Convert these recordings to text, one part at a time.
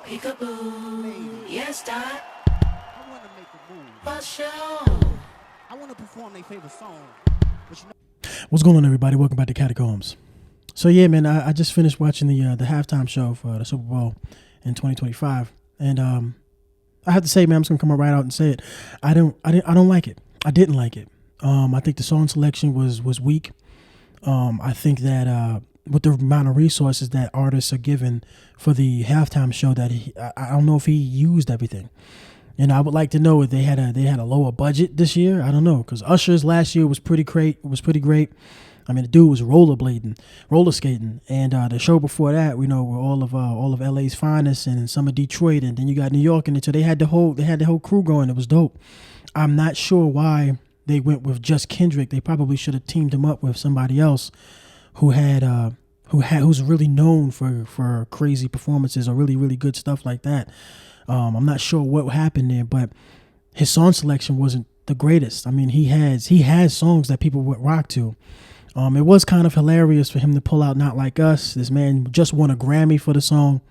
Peekaboo. Yes, Doc. I want to make a move. For sure. I want to perform their favorite song. But you know, What's going on, everybody? Welcome back to Catacombs. So yeah, man, I just finished watching the halftime show for the Super Bowl in 2025, and I have to say, man, I'm just gonna come right out and say it. I don't like it. I didn't like it. I think the song selection was weak. I think that with the amount of resources that artists are given for the halftime show, that I don't know if he used everything. And I would like to know if they had a lower budget this year. I don't know, because Usher's last year was pretty great. I mean, the dude was roller skating, and the show before that, we know, were all of LA's finest and some of Detroit, and then you got New York, and so they had the whole crew going. It was dope. I'm not sure why they went with just Kendrick. They probably should have teamed him up with somebody else who's really known for crazy performances or really, really good stuff like that. I'm not sure what happened there, but his song selection wasn't the greatest. I mean, he has songs that people would rock to. It was kind of hilarious for him to pull out "Not Like Us." This man just won a Grammy for the song,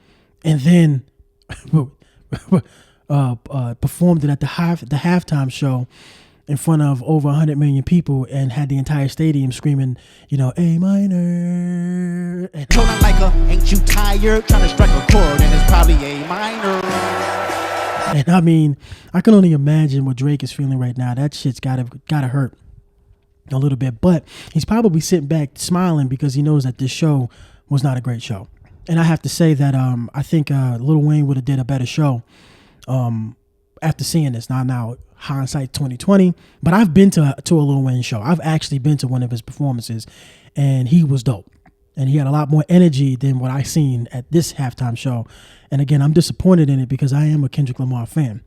and then performed it at the halftime show in front of over 100 million people, and had the entire stadium screaming, A minor. so not like a, ain't you tired? Trying to strike a chord and it's probably A minor. And I mean, I can only imagine what Drake is feeling right now. That shit's gotta hurt a little bit, but he's probably sitting back smiling because he knows that this show was not a great show. And I have to say that I think Lil Wayne would have did a better show after seeing this. Now hindsight 2020, but I've been to a Lil Wayne show. I've actually been to one of his performances, and he was dope. And he had a lot more energy than what I seen at this halftime show. And again, I'm disappointed in it because I am a Kendrick Lamar fan.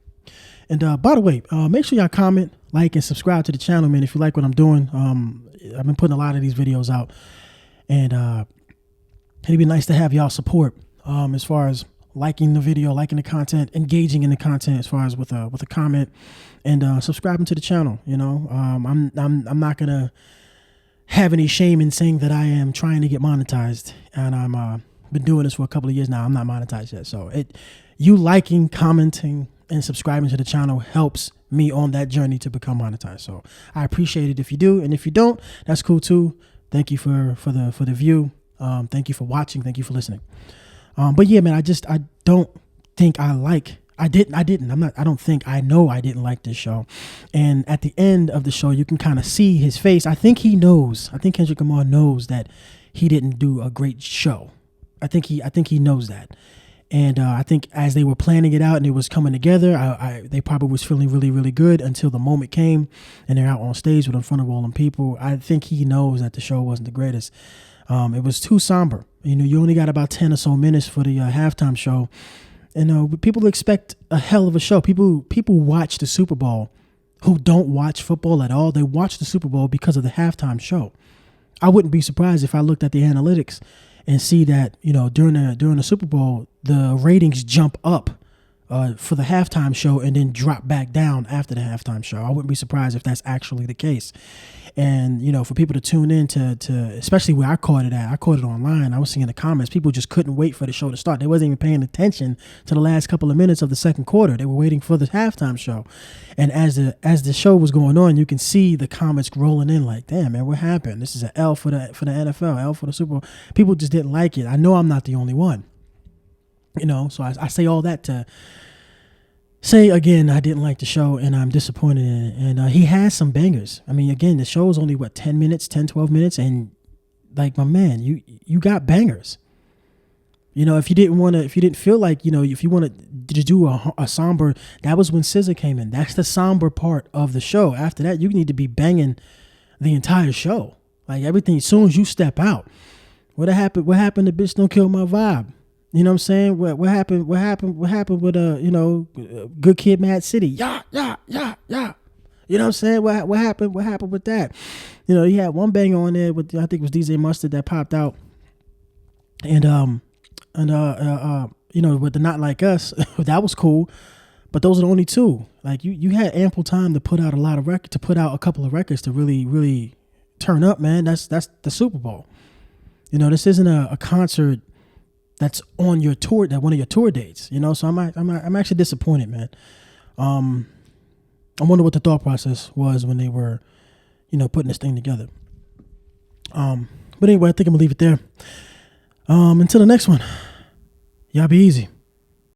And by the way, make sure y'all comment, like, and subscribe to the channel, man, if you like what I'm doing. I've been putting a lot of these videos out, and it'd be nice to have y'all support as far as liking the video, liking the content, engaging in the content, as far as with a comment, and subscribing to the channel. I'm not gonna have any shame in saying that I am trying to get monetized, and I'm been doing this for a couple of years now. I'm not monetized yet, so you liking, commenting, and subscribing to the channel helps me on that journey to become monetized. So I appreciate it if you do, and if you don't, that's cool too. Thank you for the view. Thank you for watching. Thank you for listening. But yeah, man, I don't think I know I didn't like this show. And at the end of the show, you can kind of see his face. I think Kendrick Lamar knows that he didn't do a great show. I think he knows that. And I think as they were planning it out and it was coming together, they probably was feeling really, really good until the moment came and they're out on stage in front of all them people. I think he knows that the show wasn't the greatest. It was too somber. You only got about 10 or so minutes for the halftime show. And people expect a hell of a show. People watch the Super Bowl who don't watch football at all. They watch the Super Bowl because of the halftime show. I wouldn't be surprised if I looked at the analytics and see that, during the Super Bowl, the ratings jump up for the halftime show and then drop back down after the halftime show. I wouldn't be surprised if that's actually the case. And, for people to tune in to especially where I caught it at, I caught it online. I was seeing the comments. People just couldn't wait for the show to start. They wasn't even paying attention to the last couple of minutes of the second quarter. They were waiting for the halftime show. And as the show was going on, you can see the comments rolling in like, damn, man, what happened? This is an L for the NFL, L for the Super Bowl. People just didn't like it. I know I'm not the only one. So I say all that to say, again, I didn't like the show and I'm disappointed in it. And he has some bangers. I mean, again, the show is only 10 minutes, 10, 12 minutes. And like, my man, you got bangers. If you didn't feel like, if you wanted to do a somber, that was when SZA came in. That's the somber part of the show. After that, you need to be banging the entire show. Like everything, as soon as you step out, what happened to Bitch Don't Kill My Vibe? You know what I'm saying? What happened with Good Kid, Mad City? Yeah. You know what I'm saying? What happened with that? He had one banger on there with, I think it was DJ Mustard, that popped out. And with the Not Like Us, that was cool. But those are the only two. Like you had ample time to put out a couple of records to really, really turn up, man. That's the Super Bowl. This isn't a concert that's on your tour, that one of your tour dates, you know. So I'm actually disappointed, man. I wonder what the thought process was when they were, you know, putting this thing together. But anyway, I think I'm gonna leave it there. Until the next one, y'all be easy.